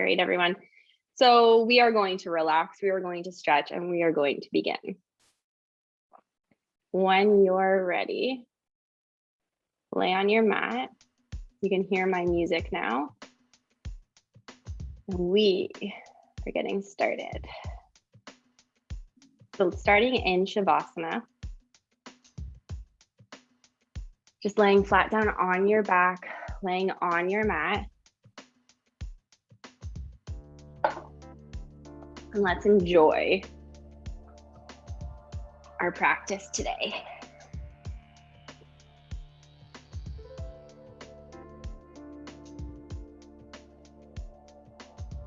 All right, everyone. So we are going to relax, we are going to stretch, and we are going to begin. When you're ready, lay on your mat. You can hear my music now. We are getting started. So starting in Shavasana, just laying flat down on your back, laying on your mat. And let's enjoy our practice today.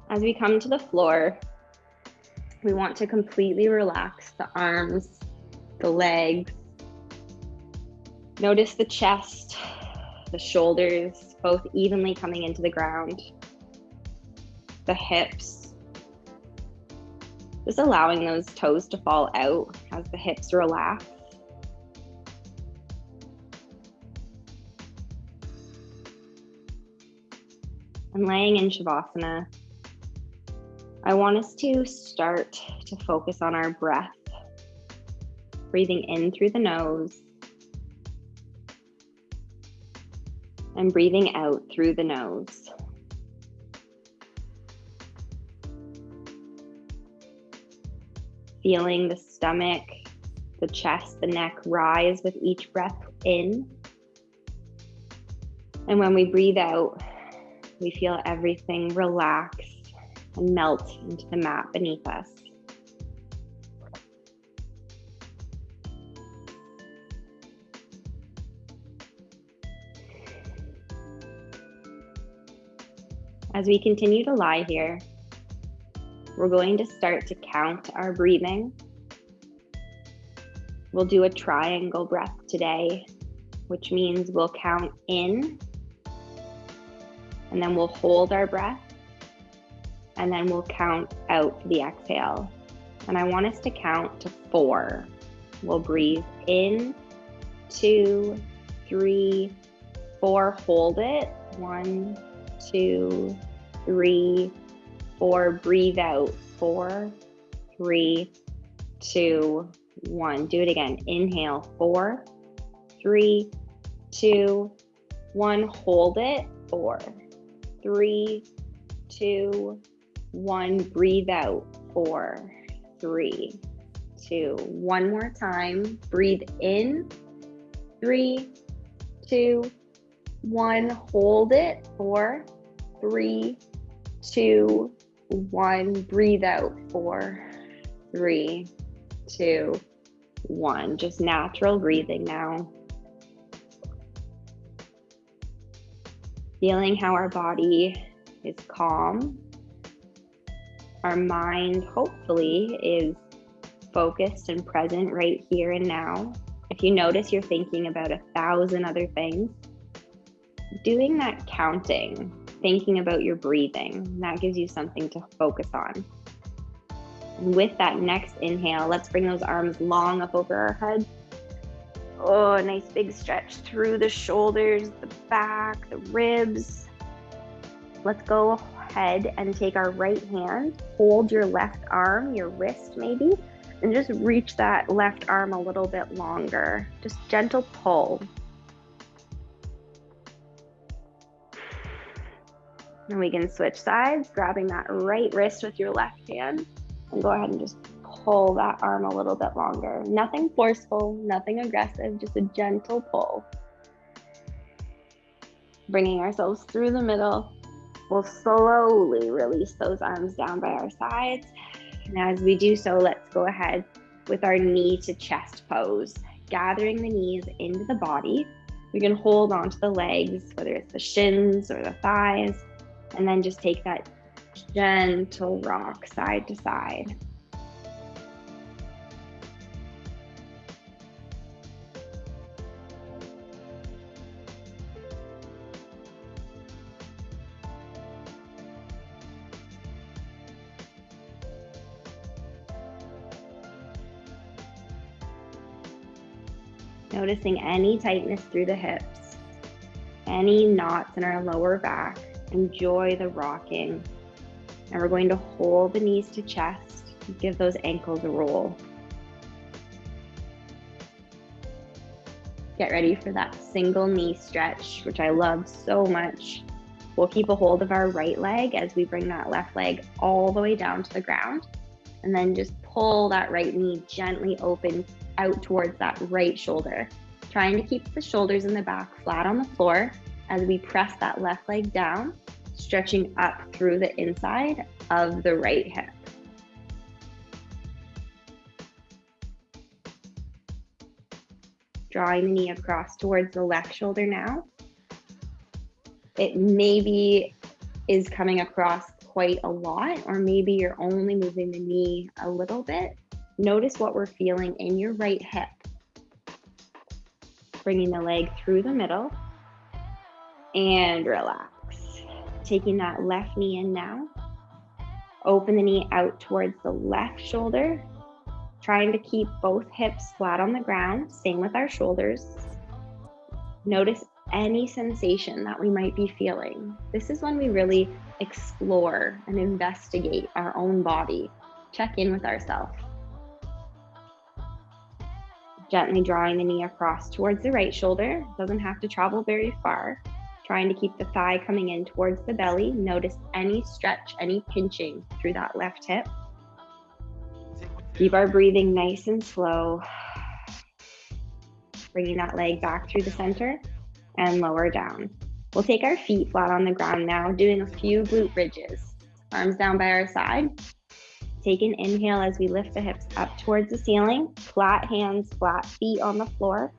As we come to the floor, we want to completely relax the arms, the legs. Notice the chest, the shoulders, both evenly coming into the ground. The hips. Just allowing those toes to fall out as the hips relax. And laying in Shavasana, I want us to start to focus on our breath. Breathing in through the nose and breathing out through the nose. Feeling the stomach, the chest, the neck rise with each breath in. And when we breathe out, we feel everything relax and melt into the mat beneath us. As we continue to lie here, we're going to start to count our breathing. We'll do a triangle breath today, which means we'll count in, and then we'll hold our breath, and then we'll count out for the exhale. And I want us to count to 4. We'll breathe in, 2, 3, 4, hold it. 1, 2, 3, 4, breathe out. 4, 3, 2, 1. Do it again. Inhale. 4, 3, 2, 1. Hold it. 4, 3, 2, 1. Breathe out. 4, 3, 2. One more time. Breathe in. 3, 2, 1. Hold it. 4, 3, 2, 1. Breathe out. 4, 3, 2, 1. Just natural breathing now. Feeling how our body is calm. Our mind, hopefully, is focused and present right here and now. If you notice you're thinking about 1,000 other things, doing that counting, thinking about your breathing, that gives you something to focus on. And with that next inhale, let's bring those arms long up over our head. Oh, a nice big stretch through the shoulders, the back, the ribs. Let's go ahead and take our right hand, hold your left arm, your wrist maybe, and just reach that left arm a little bit longer. Just gentle pull. And we can switch sides, grabbing that right wrist with your left hand, and go ahead and just pull that arm a little bit longer. Nothing forceful, nothing aggressive, just a gentle pull. Bringing ourselves through the middle. We'll slowly release those arms down by our sides. And as we do so, let's go ahead with our knee to chest pose. Gathering the knees into the body. We can hold onto the legs, whether it's the shins or the thighs, and then just take that gentle rock side to side. Noticing any tightness through the hips, any knots in our lower back. Enjoy the rocking. And we're going to hold the knees to chest, give those ankles a roll. Get ready for that single knee stretch, which I love so much. We'll keep a hold of our right leg as we bring that left leg all the way down to the ground. And then just pull that right knee gently open out towards that right shoulder. Trying to keep the shoulders in the back flat on the floor as we press that left leg down, stretching up through the inside of the right hip. Drawing the knee across towards the left shoulder now. It maybe is coming across quite a lot, or maybe you're only moving the knee a little bit. Notice what we're feeling in your right hip. Bringing the leg through the middle and relax. Taking that left knee in now. Open the knee out towards the left shoulder. Trying to keep both hips flat on the ground. Same with our shoulders. Notice any sensation that we might be feeling. This is when we really explore and investigate our own body. Check in with ourselves. Gently drawing the knee across towards the right shoulder. Doesn't have to travel very far. Trying to keep the thigh coming in towards the belly. Notice any stretch, any pinching through that left hip. Keep our breathing nice and slow. Bringing that leg back through the center and lower down. We'll take our feet flat on the ground now, doing a few glute bridges. Arms down by our side. Take an inhale as we lift the hips up towards the ceiling. Flat hands, flat feet on the floor.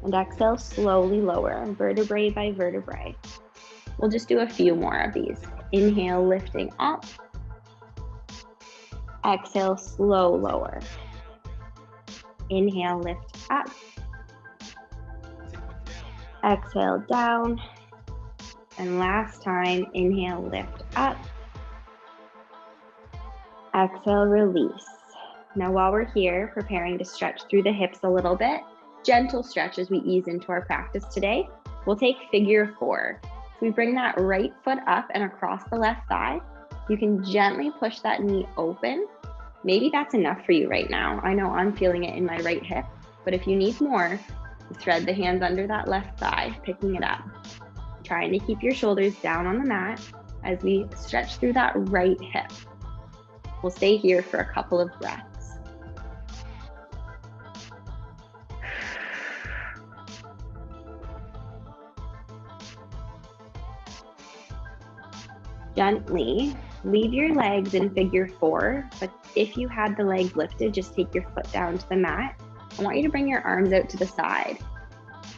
And exhale, slowly lower, vertebrae by vertebrae. We'll just do a few more of these. Inhale, lifting up. Exhale, slow lower. Inhale, lift up. Exhale, down. And last time, inhale, lift up. Exhale, release. Now while we're here, preparing to stretch through the hips a little bit, gentle stretch as we ease into our practice today, we'll take figure 4. So we bring that right foot up and across the left thigh. You can gently push that knee open. Maybe that's enough for you right now. I know I'm feeling it in my right hip, but if you need more, thread the hands under that left thigh, picking it up. Trying to keep your shoulders down on the mat as we stretch through that right hip. We'll stay here for a couple of breaths. Gently leave your legs in figure 4, but if you had the legs lifted, just take your foot down to the mat. I want you to bring your arms out to the side.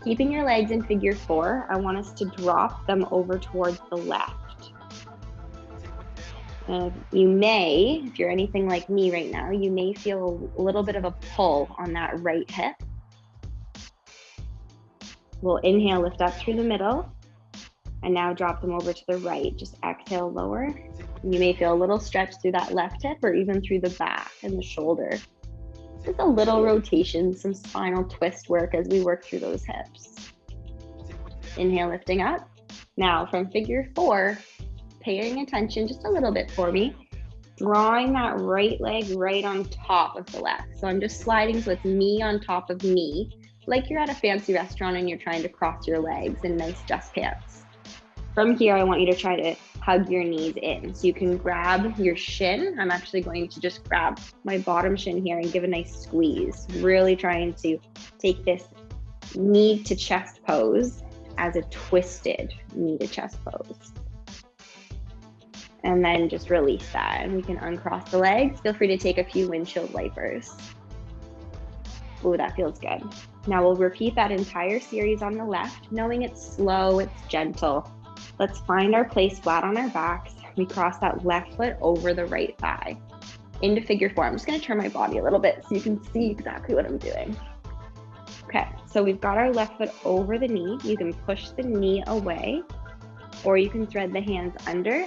Keeping your legs in figure 4, I want us to drop them over towards the left. You may, if you're anything like me right now, you may feel a little bit of a pull on that right hip. We'll inhale, lift up through the middle, and now drop them over to the right. Just exhale, lower. And you may feel a little stretch through that left hip or even through the back and the shoulder. Just a little rotation, some spinal twist work as we work through those hips. Inhale, lifting up. Now from figure 4, paying attention just a little bit for me, drawing that right leg right on top of the left. So I'm just sliding so it's knee on top of knee, like you're at a fancy restaurant and you're trying to cross your legs in nice dress pants. From here, I want you to try to hug your knees in. So you can grab your shin. I'm actually going to just grab my bottom shin here and give a nice squeeze. Really trying to take this knee to chest pose as a twisted knee to chest pose. And then just release that. And we can uncross the legs. Feel free to take a few windshield wipers. Ooh, that feels good. Now we'll repeat that entire series on the left, knowing it's slow, it's gentle. Let's find our place flat on our backs. We cross that left foot over the right thigh into figure 4. I'm just gonna turn my body a little bit so you can see exactly what I'm doing. Okay, so we've got our left foot over the knee. You can push the knee away, or you can thread the hands under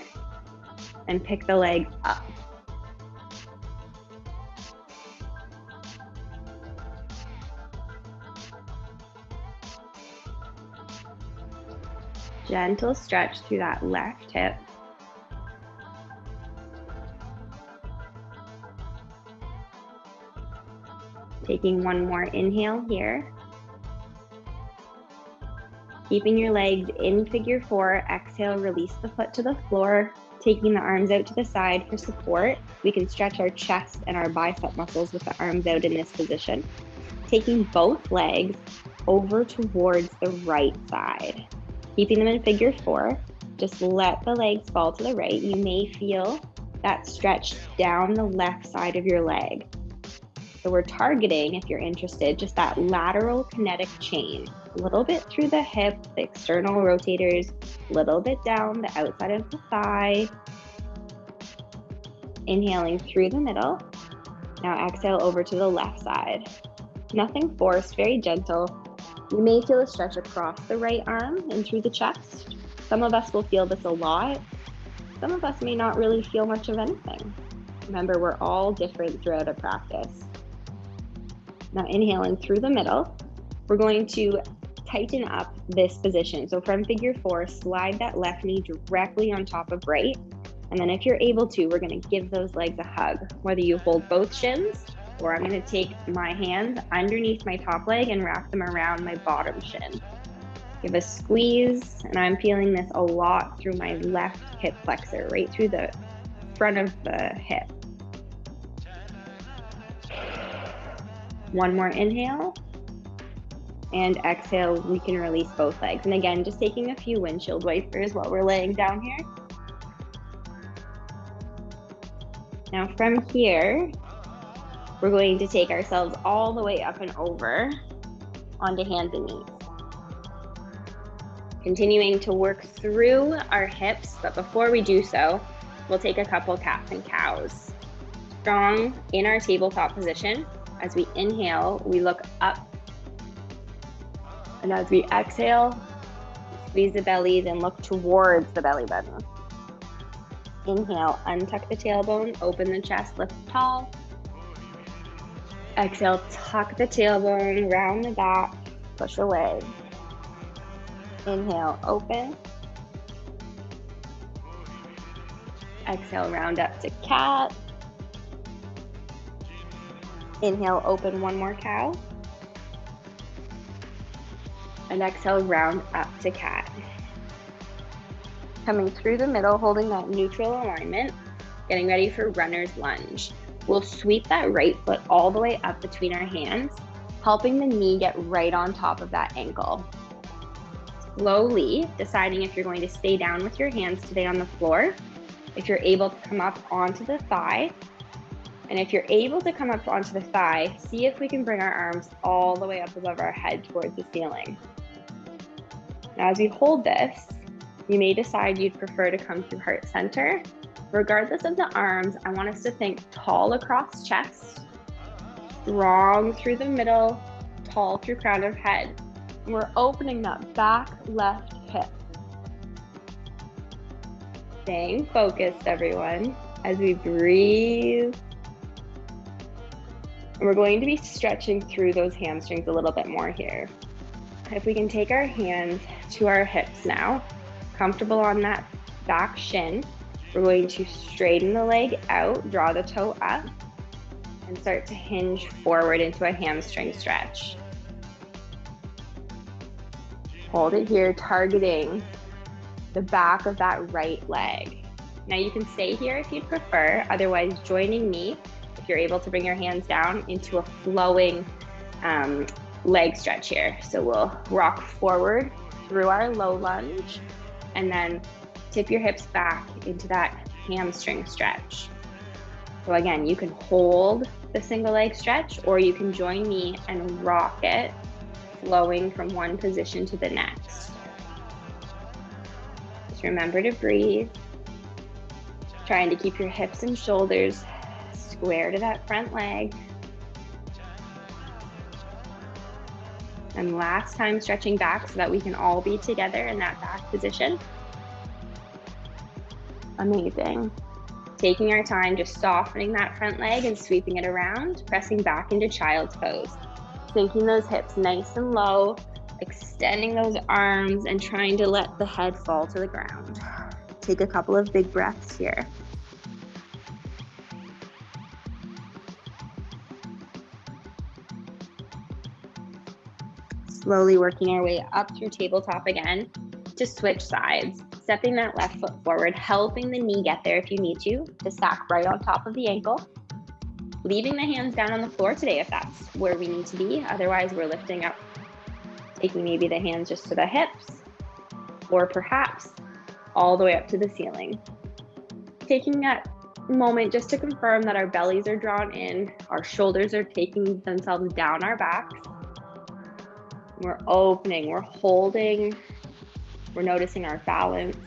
and pick the leg up. Gentle stretch through that left hip. Taking one more inhale here. Keeping your legs in figure 4, exhale, release the foot to the floor, taking the arms out to the side for support. We can stretch our chest and our bicep muscles with the arms out in this position. Taking both legs over towards the right side. Keeping them in figure 4, just let the legs fall to the right. You may feel that stretch down the left side of your leg. So we're targeting, if you're interested, just that lateral kinetic chain. A little bit through the hip, the external rotators, a little bit down the outside of the thigh. Inhaling through the middle. Now exhale over to the left side. Nothing forced, very gentle. You may feel a stretch across the right arm and through the chest. Some of us will feel this a lot. Some of us may not really feel much of anything. Remember, we're all different throughout a practice. Now inhaling through the middle, we're going to tighten up this position. So from figure 4, slide that left knee directly on top of right. And then if you're able to, we're gonna give those legs a hug, whether you hold both shins, or I'm gonna take my hands underneath my top leg and wrap them around my bottom shin. Give a squeeze, and I'm feeling this a lot through my left hip flexor, right through the front of the hip. One more inhale, and exhale, we can release both legs. And again, just taking a few windshield wipers while we're laying down here. Now from here, we're going to take ourselves all the way up and over onto hands and knees. Continuing to work through our hips, but before we do so, we'll take a couple cats and cows. Strong in our tabletop position. As we inhale, we look up. And as we exhale, squeeze the bellies and look towards the belly button. Inhale, untuck the tailbone, open the chest, lift tall. Exhale, tuck the tailbone, round the back, push away. Inhale, open. Exhale, round up to cat. Inhale, open one more cow. And exhale, round up to cat. Coming through the middle, holding that neutral alignment, getting ready for runner's lunge. We'll sweep that right foot all the way up between our hands, helping the knee get right on top of that ankle. Slowly deciding if you're going to stay down with your hands today on the floor, if you're able to come up onto the thigh. And if you're able to come up onto the thigh, see if we can bring our arms all the way up above our head towards the ceiling. Now, as we hold this, you may decide you'd prefer to come through heart center. Regardless of the arms, I want us to think tall across chest, strong through the middle, tall through crown of head. And we're opening that back left hip. Staying focused, everyone, as we breathe. And we're going to be stretching through those hamstrings a little bit more here. If we can take our hands to our hips now, comfortable on that back shin, we're going to straighten the leg out, draw the toe up, and start to hinge forward into a hamstring stretch. Hold it here, targeting the back of that right leg. Now you can stay here if you'd prefer, otherwise joining me, if you're able to bring your hands down, into a flowing leg stretch here. So we'll rock forward through our low lunge, and then tip your hips back into that hamstring stretch. So again, you can hold the single leg stretch, or you can join me and rock it, flowing from one position to the next. Just remember to breathe, trying to keep your hips and shoulders square to that front leg. And last time, stretching back so that we can all be together in that back position. Amazing. Taking our time, just softening that front leg and sweeping it around, pressing back into child's pose. Sinking those hips nice and low, extending those arms, and trying to let the head fall to the ground. Take a couple of big breaths here. Slowly working our way up through tabletop again to switch sides, stepping that left foot forward, helping the knee get there if you need to stack right on top of the ankle. Leaving the hands down on the floor today if that's where we need to be. Otherwise, we're lifting up, taking maybe the hands just to the hips, or perhaps all the way up to the ceiling. Taking that moment just to confirm that our bellies are drawn in, our shoulders are taking themselves down our backs. We're opening, we're holding, we're noticing our balance,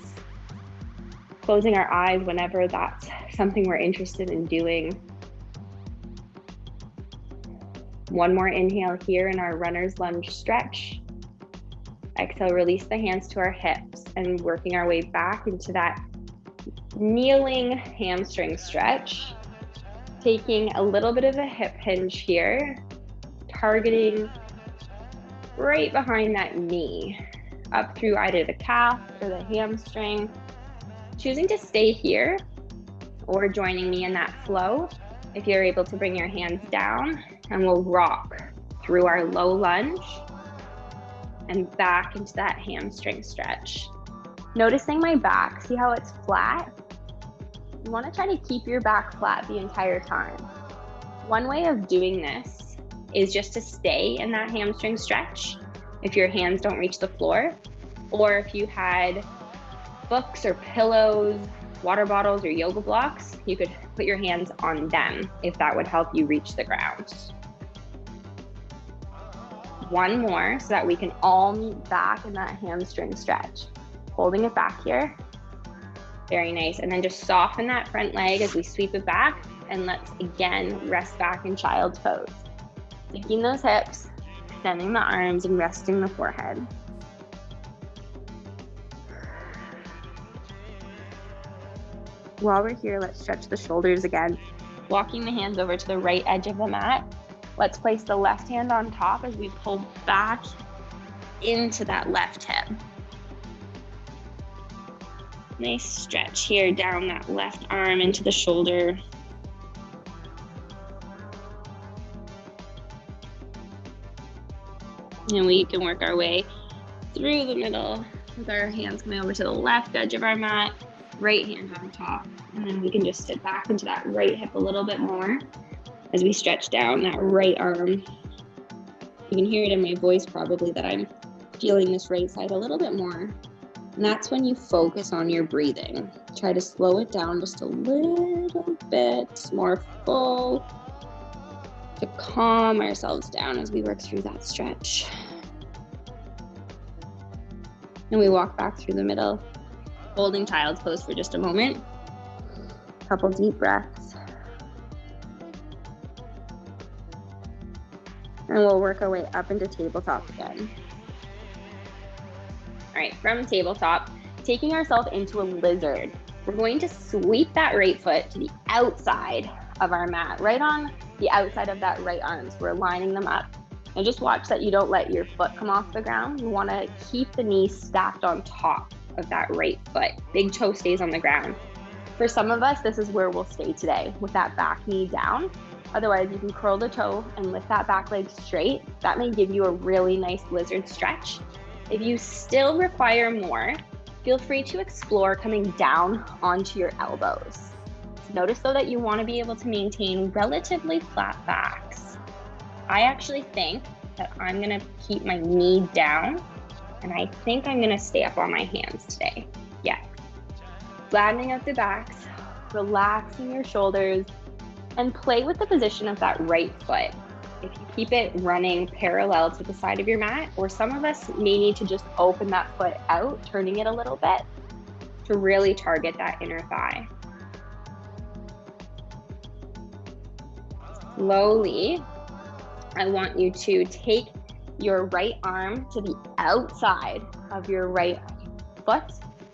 closing our eyes whenever that's something we're interested in doing. One more inhale here in our runner's lunge stretch. Exhale, release the hands to our hips and working our way back into that kneeling hamstring stretch. Taking a little bit of a hip hinge here, targeting right behind that knee, up through either the calf or the hamstring. Choosing to stay here or joining me in that flow if you're able to bring your hands down, and we'll rock through our low lunge and back into that hamstring stretch. Noticing my back, see how it's flat? You want to try to keep your back flat the entire time. One way of doing this is just to stay in that hamstring stretch if your hands don't reach the floor, or if you had books or pillows, water bottles or yoga blocks, you could put your hands on them if that would help you reach the ground. One more so that we can all meet back in that hamstring stretch. Holding it back here. Very nice. And then just soften that front leg as we sweep it back, and let's again rest back in child's pose. Sinking those hips, extending the arms and resting the forehead. While we're here, let's stretch the shoulders again. Walking the hands over to the right edge of the mat. Let's place the left hand on top as we pull back into that left hip. Nice stretch here down that left arm into the shoulder. And we can work our way through the middle with our hands coming over to the left edge of our mat, right hand on top. And then we can just sit back into that right hip a little bit more as we stretch down that right arm. You can hear it in my voice probably that I'm feeling this right side a little bit more. And that's when you focus on your breathing. Try to slow it down just a little bit more full to calm ourselves down as we work through that stretch. And we walk back through the middle, holding child's pose for just a moment. Couple deep breaths. And we'll work our way up into tabletop again. All right, from tabletop, taking ourselves into a lizard. We're going to sweep that right foot to the outside of our mat, right on the outside of that right arm. So we're lining them up. And just watch that you don't let your foot come off the ground. You want to keep the knee stacked on top of that right foot. Big toe stays on the ground. For some of us, this is where we'll stay today, with that back knee down. Otherwise, you can curl the toe and lift that back leg straight. That may give you a really nice lizard stretch. If you still require more, feel free to explore coming down onto your elbows. Notice though that you want to be able to maintain relatively flat backs. I actually think that I'm going to keep my knee down, and I think I'm going to stay up on my hands today. Yeah. Flattening out the backs, relaxing your shoulders, and play with the position of that right foot. If you keep it running parallel to the side of your mat, or some of us may need to just open that foot out, turning it a little bit to really target that inner thigh. Slowly, I want you to take your right arm to the outside of your right foot.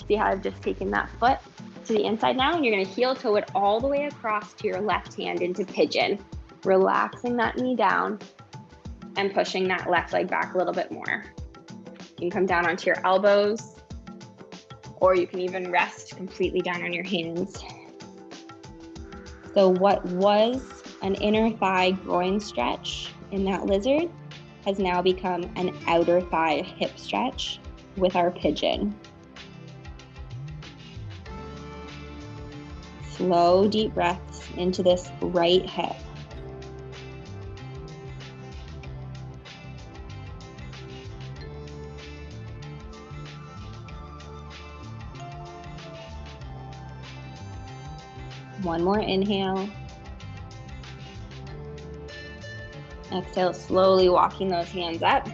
See how I've just taken that foot to the inside now? And you're going to heel toe it all the way across to your left hand into pigeon, relaxing that knee down and pushing that left leg back a little bit more. You can come down onto your elbows, or you can even rest completely down on your hands. So what was an inner thigh groin stretch in that lizard has now become an outer thigh hip stretch with our pigeon. Slow, deep breaths into this right hip. One more inhale. Exhale, slowly walking those hands up.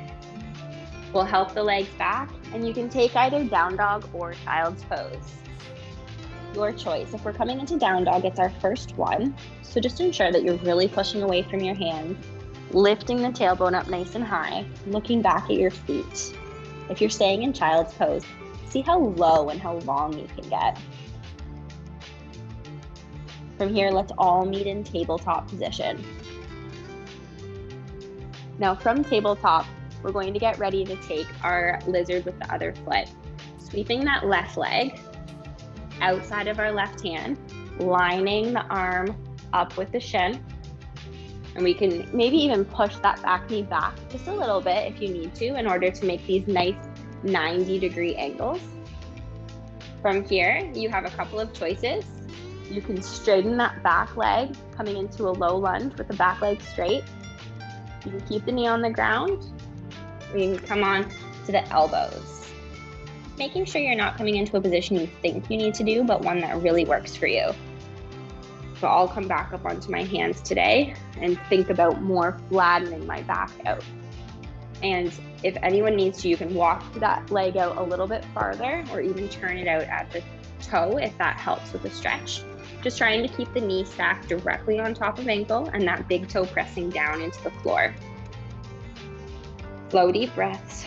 We'll help the legs back, and you can take either down dog or child's pose. Your choice. If we're coming into down dog, it's our first one. So just ensure that you're really pushing away from your hands, lifting the tailbone up nice and high, looking back at your feet. If you're staying in child's pose, see how low and how long you can get. From here, let's all meet in tabletop position. Now from tabletop, we're going to get ready to take our lizard with the other foot, sweeping that left leg outside of our left hand, lining the arm up with the shin. And we can maybe even push that back knee back just a little bit if you need to in order to make these nice 90-degree angles. From here, you have a couple of choices. You can straighten that back leg, coming into a low lunge with the back leg straight. You can keep the knee on the ground. We can come on to the elbows. Making sure you're not coming into a position you think you need to do, but one that really works for you. So I'll come back up onto my hands today and think about more flattening my back out. And if anyone needs to, you can walk that leg out a little bit farther or even turn it out at the toe if that helps with the stretch. Just trying to keep the knee stacked directly on top of ankle and that big toe pressing down into the floor. Slow, deep breaths.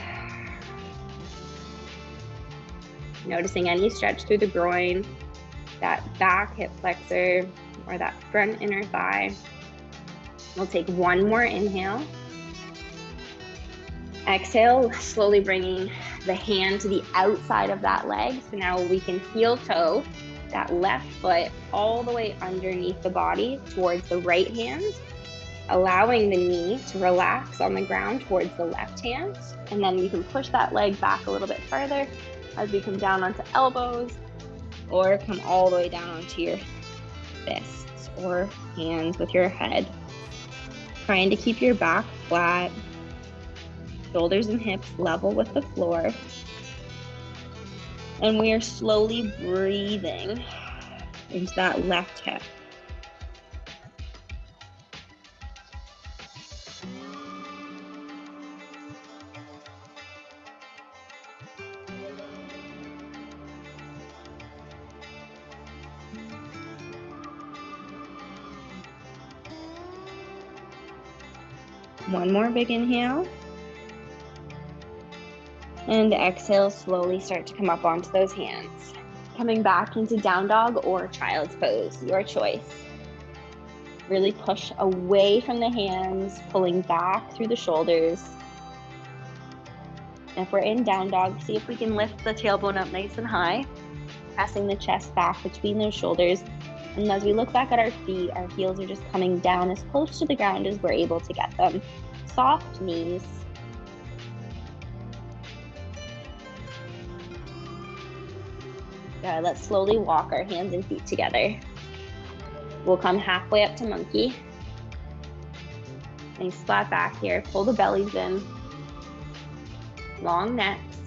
Noticing any stretch through the groin, that back hip flexor, or that front inner thigh. We'll take one more inhale. Exhale, slowly bringing the hand to the outside of that leg. So now we can heel toe that left foot all the way underneath the body towards the right hand, allowing the knee to relax on the ground towards the left hand. And then you can push that leg back a little bit further as we come down onto elbows, or come all the way down onto your fists or hands with your head. Trying to keep your back flat, shoulders and hips level with the floor. And we are slowly breathing into that left hip. One more big inhale. And exhale, slowly start to come up onto those hands. Coming back into down dog or child's pose, your choice. Really push away from the hands, pulling back through the shoulders. And if we're in down dog, see if we can lift the tailbone up nice and high, pressing the chest back between those shoulders. And as we look back at our feet, our heels are just coming down as close to the ground as we're able to get them. Soft knees. Good. Let's slowly walk our hands and feet together. We'll come halfway up to monkey. Nice flat back here. Pull the bellies in. Long necks.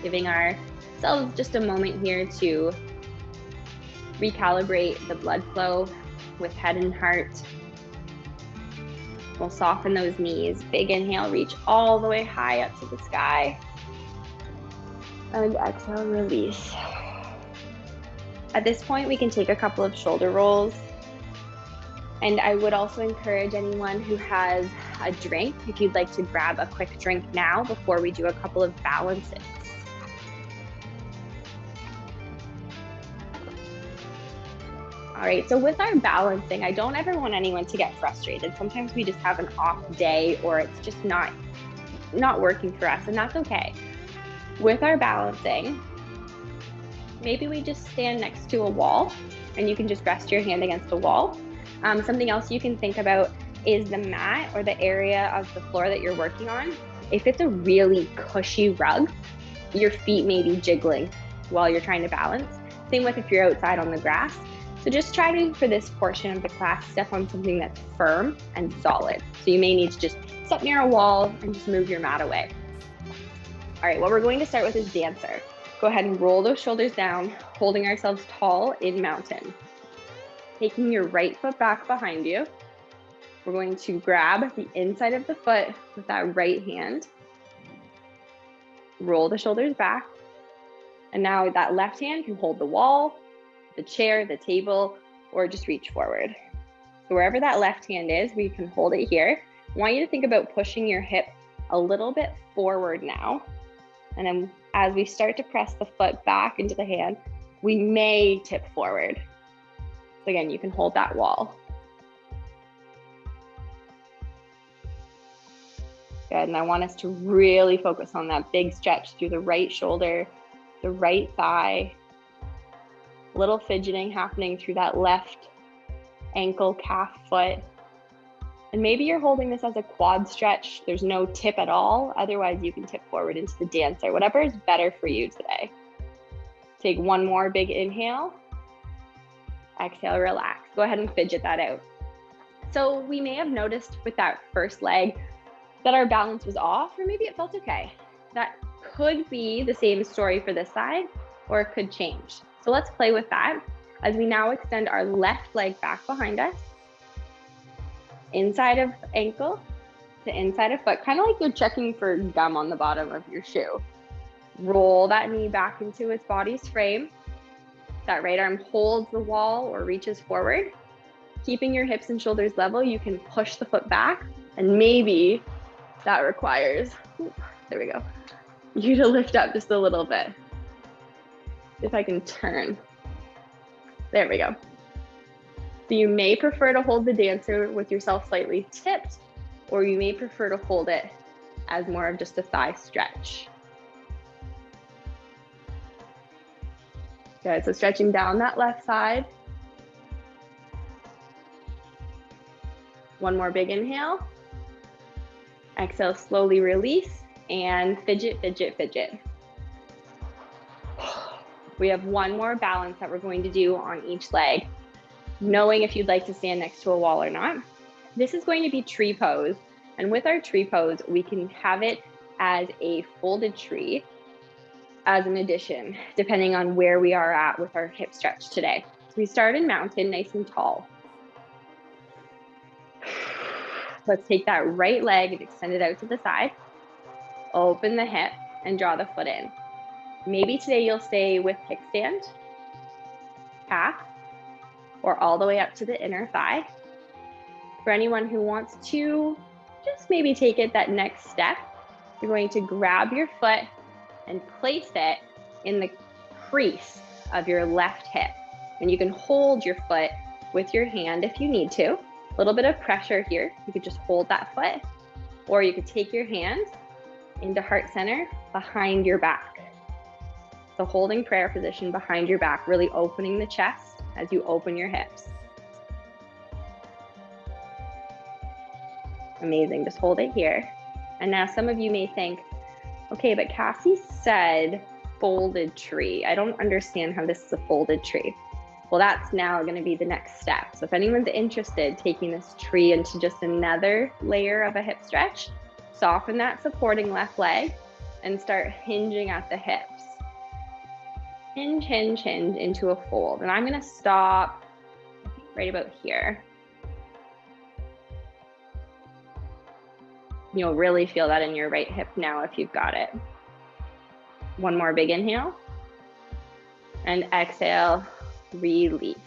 Giving ourselves just a moment here to recalibrate the blood flow with head and heart. We'll soften those knees. Big inhale, reach all the way high up to the sky. And exhale, release. At this point, we can take a couple of shoulder rolls. And I would also encourage anyone who has a drink, if you'd like to grab a quick drink now before we do a couple of balances. All right, so with our balancing, I don't ever want anyone to get frustrated. Sometimes we just have an off day or it's just not working for us, and that's okay. With our balancing, maybe we just stand next to a wall and you can just rest your hand against the wall. Something else you can think about is the mat or the area of the floor that you're working on. If it's a really cushy rug, your feet may be jiggling while you're trying to balance. Same with if you're outside on the grass. So just try to, for this portion of the class, step on something that's firm and solid. So you may need to just step near a wall and just move your mat away. All right, what we're going to start with is dancer. Go ahead and roll those shoulders down, holding ourselves tall in mountain. Taking your right foot back behind you, we're going to grab the inside of the foot with that right hand. Roll the shoulders back. And now that left hand can hold the wall, the chair, the table, or just reach forward. So wherever that left hand is, we can hold it here. I want you to think about pushing your hip a little bit forward now. And then as we start to press the foot back into the hand, we may tip forward. So again, you can hold that wall. Good, and I want us to really focus on that big stretch through the right shoulder, the right thigh, little fidgeting happening through that left ankle, calf, foot. And maybe you're holding this as a quad stretch. There's no tip at all. Otherwise, you can tip forward into the dancer, whatever is better for you today. Take one more big inhale. Exhale, relax. Go ahead and fidget that out. So we may have noticed with that first leg that our balance was off, or maybe it felt okay. That could be the same story for this side, or it could change. So let's play with that as we now extend our left leg back behind us, inside of ankle to inside of foot, kind of like you're checking for gum on the bottom of your shoe. Roll that knee back into its body's frame. That right arm holds the wall or reaches forward. Keeping your hips and shoulders level, you can push the foot back, and maybe that requires, there we go, you to lift up just a little bit. If I can turn. There we go. So you may prefer to hold the dancer with yourself slightly tipped, or you may prefer to hold it as more of just a thigh stretch. Good, so stretching down that left side. One more big inhale. Exhale, slowly release and fidget, fidget, fidget. We have one more balance that we're going to do on each leg, knowing if you'd like to stand next to a wall or not. This is going to be tree pose. And with our tree pose, we can have it as a folded tree as an addition, depending on where we are at with our hip stretch today. So we start in mountain, nice and tall. Let's take that right leg and extend it out to the side. Open the hip and draw the foot in. Maybe today you'll stay with kickstand, calf, or all the way up to the inner thigh. For anyone who wants to just maybe take it that next step, you're going to grab your foot and place it in the crease of your left hip. And you can hold your foot with your hand if you need to. A little bit of pressure here. You could just hold that foot, or you could take your hand into heart center behind your back. So holding prayer position behind your back, really opening the chest as you open your hips. Amazing, just hold it here. And now some of you may think, okay, but Cassie said folded tree. I don't understand how this is a folded tree. Well, that's now going to be the next step. So if anyone's interested, taking this tree into just another layer of a hip stretch, soften that supporting left leg and start hinging at the hips. Hinge, hinge, hinge into a fold. And I'm going to stop right about here. You'll really feel that in your right hip now if you've got it. One more big inhale. And exhale, release.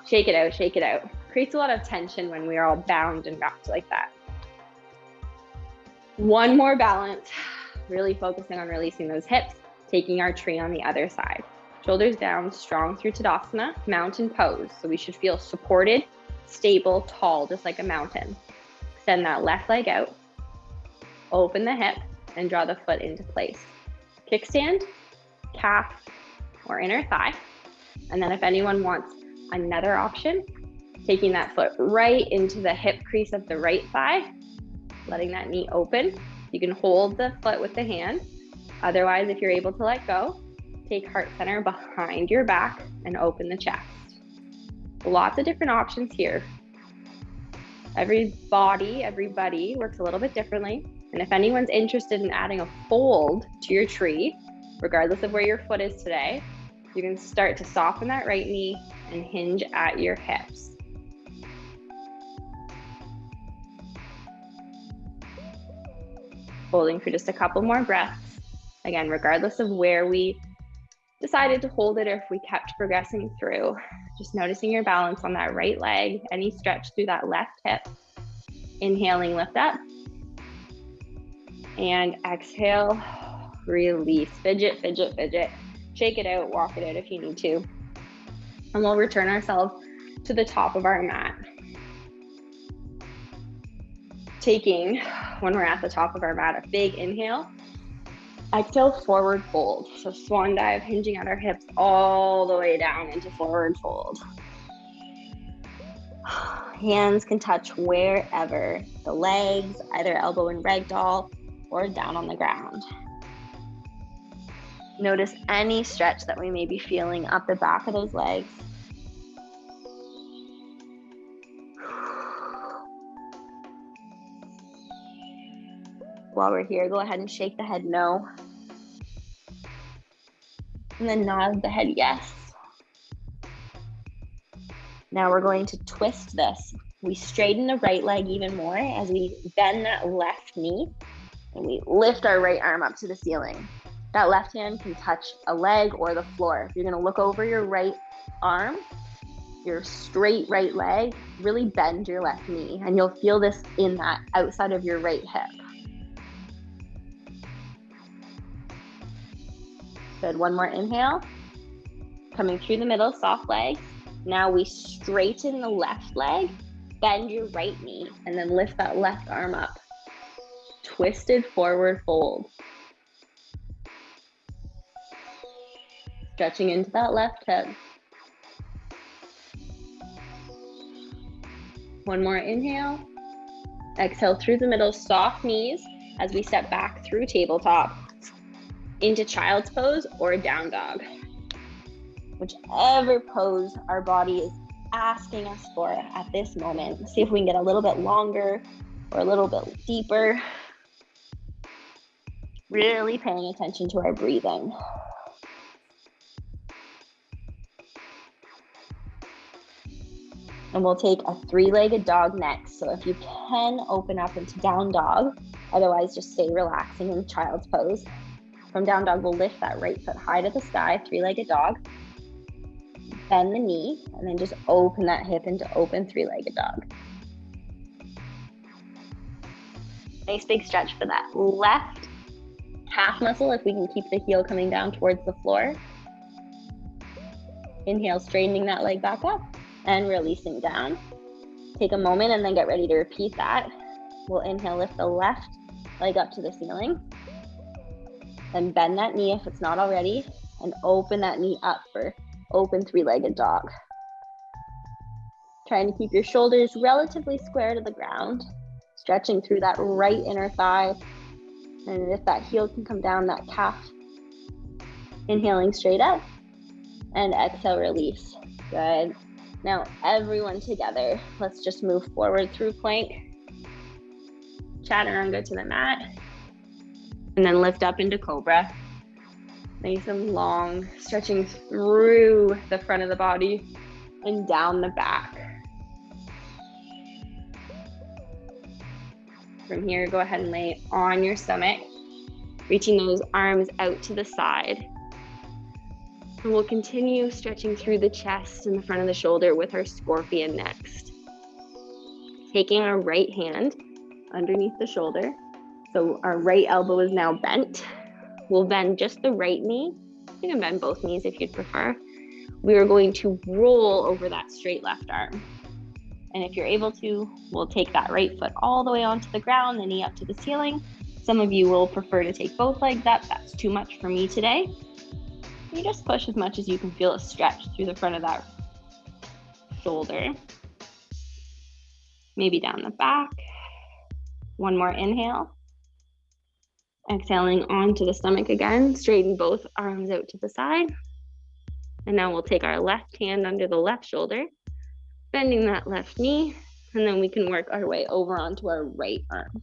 Shake it out, shake it out. Creates a lot of tension when we are all bound and wrapped like that. One more balance. Really focusing on releasing those hips, taking our tree on the other side. Shoulders down, strong through Tadasana, mountain pose. So we should feel supported, stable, tall, just like a mountain. Extend that left leg out. Open the hip and draw the foot into place. Kickstand, calf, or inner thigh. And then if anyone wants another option, Taking that foot right into the hip crease of the right thigh, letting that knee open. You can hold the foot with the hand. Otherwise, if you're able to let go, take heart center behind your back and open the chest. Lots of different options here. Everybody works a little bit differently. And if anyone's interested in adding a fold to your tree, regardless of where your foot is today, you can start to soften that right knee and hinge at your hips. Holding for just a couple more breaths. Again, regardless of where we decided to hold it or if we kept progressing through, just noticing your balance on that right leg, any stretch through that left hip. Inhaling, lift up. And exhale, release. Fidget, fidget, fidget. Shake it out, walk it out if you need to. And we'll return ourselves to the top of our mat. Taking, when we're at the top of our mat, a big inhale. Exhale, forward fold. So swan dive, hinging at our hips all the way down into forward fold. Hands can touch wherever, the legs, either elbow and ragdoll, or down on the ground. Notice any stretch that we may be feeling up the back of those legs. While we're here, go ahead and shake the head no. And then nod the head yes. Now we're going to twist this. We straighten the right leg even more as we bend that left knee and we lift our right arm up to the ceiling. That left hand can touch a leg or the floor. If you're gonna look over your right arm, your straight right leg, really bend your left knee and you'll feel this in that outside of your right hip. Good, one more inhale. Coming through the middle, soft legs. Now we straighten the left leg, bend your right knee, and then lift that left arm up. Twisted forward fold. Stretching into that left hip. One more inhale. Exhale through the middle, soft knees as we step back through tabletop into child's pose or down dog. Whichever pose our body is asking us for at this moment. See if we can get a little bit longer or a little bit deeper. Really paying attention to our breathing. And we'll take a three-legged dog next. So if you can open up into down dog, otherwise just stay relaxing in child's pose. From down dog, we'll lift that right foot high to the sky, three-legged dog. Bend the knee, and then just open that hip into open three-legged dog. Nice big stretch for that left calf muscle if we can keep the heel coming down towards the floor. Inhale, straightening that leg back up and releasing down. Take a moment and then get ready to repeat that. We'll inhale, lift the left leg up to the ceiling. Then bend that knee if it's not already, and open that knee up for open three-legged dog. Trying to keep your shoulders relatively square to the ground, stretching through that right inner thigh. And if that heel can come down, that calf. Inhaling straight up, and exhale, release. Good. Now everyone together, let's just move forward through plank. Chaturanga to the mat. And then lift up into cobra. Nice and long, stretching through the front of the body and down the back. From here, go ahead and lay on your stomach, reaching those arms out to the side. And we'll continue stretching through the chest and the front of the shoulder with our scorpion next. Taking our right hand underneath the shoulder. So our right elbow is now bent. We'll bend just the right knee. You can bend both knees if you'd prefer. We are going to roll over that straight left arm. And if you're able to, we'll take that right foot all the way onto the ground, the knee up to the ceiling. Some of you will prefer to take both legs up. That's too much for me today. You just push as much as you can feel a stretch through the front of that shoulder. maybe down the back. One more inhale. Exhaling onto the stomach again, straighten both arms out to the side. And now we'll take our left hand under the left shoulder, bending that left knee, and then we can work our way over onto our right arm.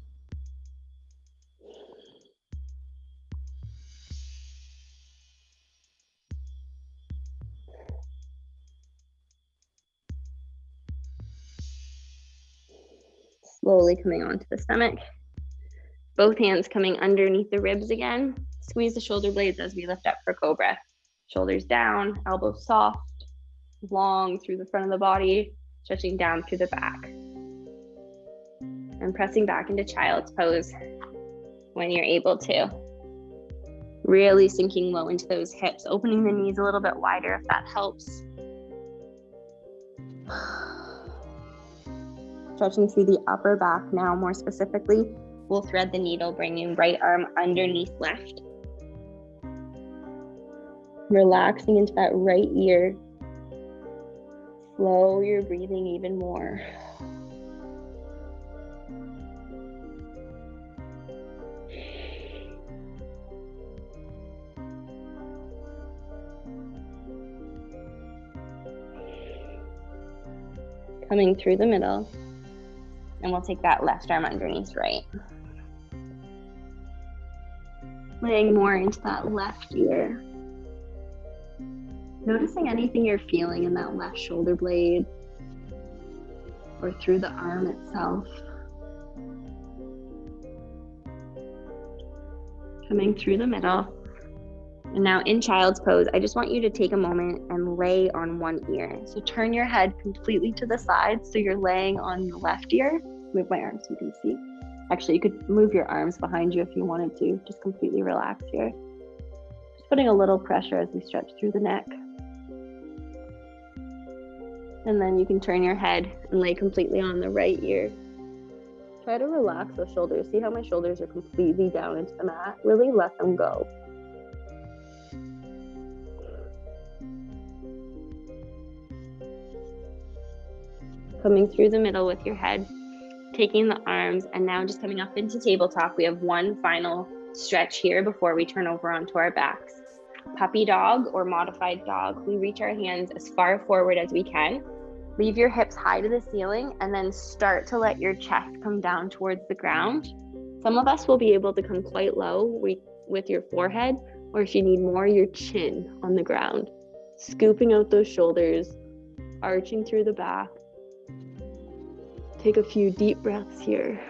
Slowly coming onto the stomach. Both hands coming underneath the ribs again. Squeeze the shoulder blades as we lift up for cobra. Shoulders down, elbows soft, long through the front of the body, stretching down through the back. And pressing back into child's pose when you're able to. Really sinking low into those hips, opening the knees a little bit wider if that helps. Stretching through the upper back now, more specifically, we'll thread the needle, bringing right arm underneath left. Relaxing into that right ear. Slow your breathing even more. Coming through the middle, and we'll take that left arm underneath right. Laying more into that left ear. Noticing anything you're feeling in that left shoulder blade or through the arm itself. Coming through the middle. And now in child's pose, I just want you to take a moment and lay on one ear. So turn your head completely to the side so you're laying on the left ear. Move my arms so you can see. Actually, you could move your arms behind you if you wanted to. Just completely relax here. Just putting a little pressure as we stretch through the neck. And then you can turn your head and lay completely on the right ear. Try to relax those shoulders. See how my shoulders are completely down into the mat. Really let them go. Coming through the middle with your head, taking the arms, and now just coming up into tabletop. We have one final stretch here before we turn over onto our backs. Puppy dog or modified dog. We reach our hands as far forward as we can. Leave your hips high to the ceiling and then start to let your chest come down towards the ground. Some of us will be able to come quite low with your forehead, or if you need more, your chin on the ground. Scooping out those shoulders, arching through the back. Take a few deep breaths here.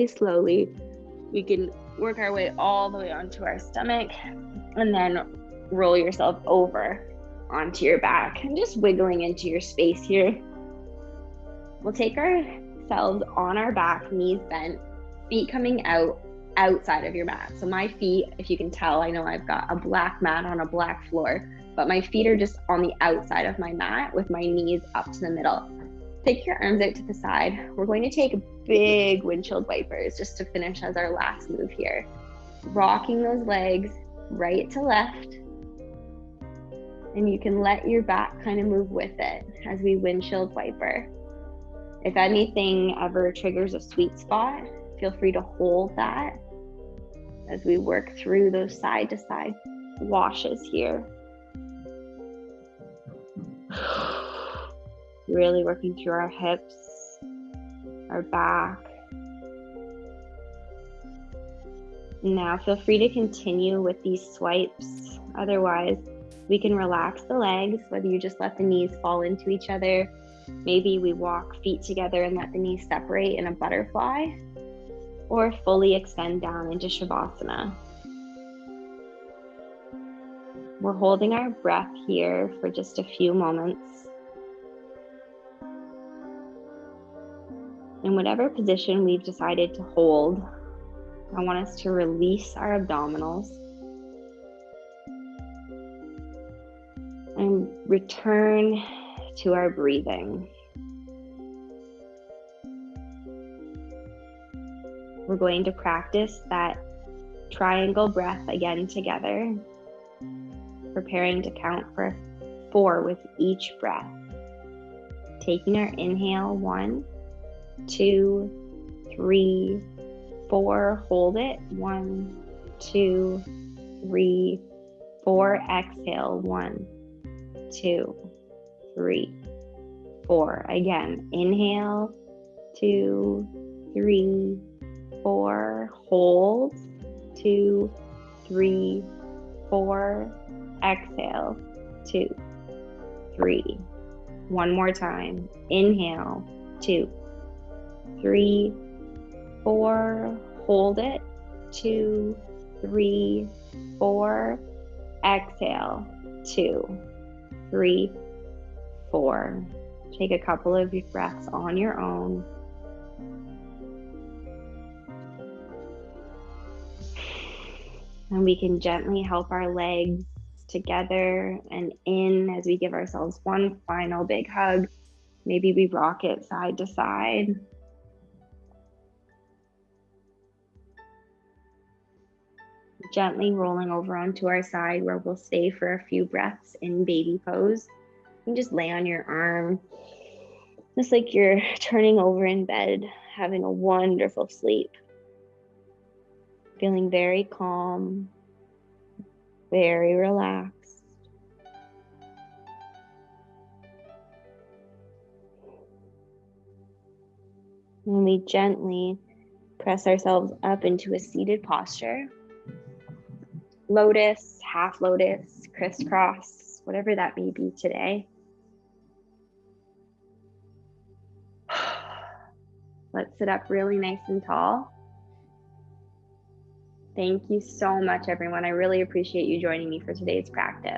Slowly, we can work our way all the way onto our stomach and then roll yourself over onto your back and just wiggling into your space here. We'll take ourselves on our back, knees bent, feet coming out outside of your mat. So my feet, if you can tell, I know I've got a black mat on a black floor, but my feet are just on the outside of my mat with my knees up to the middle. Take your arms out to the side. We're going to take big windshield wipers just to finish as our last move here. Rocking those legs right to left. And you can let your back kind of move with it as we windshield wiper. If anything ever triggers a sweet spot, feel free to hold that as we work through those side to side washes here. Really working through our hips, our back. Now feel free to continue with these swipes. Otherwise, we can relax the legs, whether you just let the knees fall into each other. Maybe we walk feet together and let the knees separate in a butterfly, or fully extend down into Shavasana. We're holding our breath here for just a few moments. In whatever position we've decided to hold, I want us to release our abdominals and return to our breathing. We're going to practice that triangle breath again together, preparing to count for 4 with each breath. Taking our inhale, 1, 2, 3, 4, hold it, 1, 2, 3, 4, exhale, 1, 2, 3, 4. Again, inhale, 2, 3, 4, hold, 2, 3, 4, exhale, 2, 3. One more time, inhale, 2, 3, 4, hold it, 2, 3, 4, exhale, 2, 3, 4. Take a couple of breaths on your own. And we can gently help our legs together and in as we give ourselves one final big hug. Maybe we rock it side to side. Gently rolling over onto our side where we'll stay for a few breaths in baby pose. You can just lay on your arm, just like you're turning over in bed, having a wonderful sleep. Feeling very calm, very relaxed. And we gently press ourselves up into a seated posture. Lotus, half lotus, crisscross, whatever that may be today. Let's sit up really nice and tall. Thank you so much, everyone. I really appreciate you joining me for today's practice.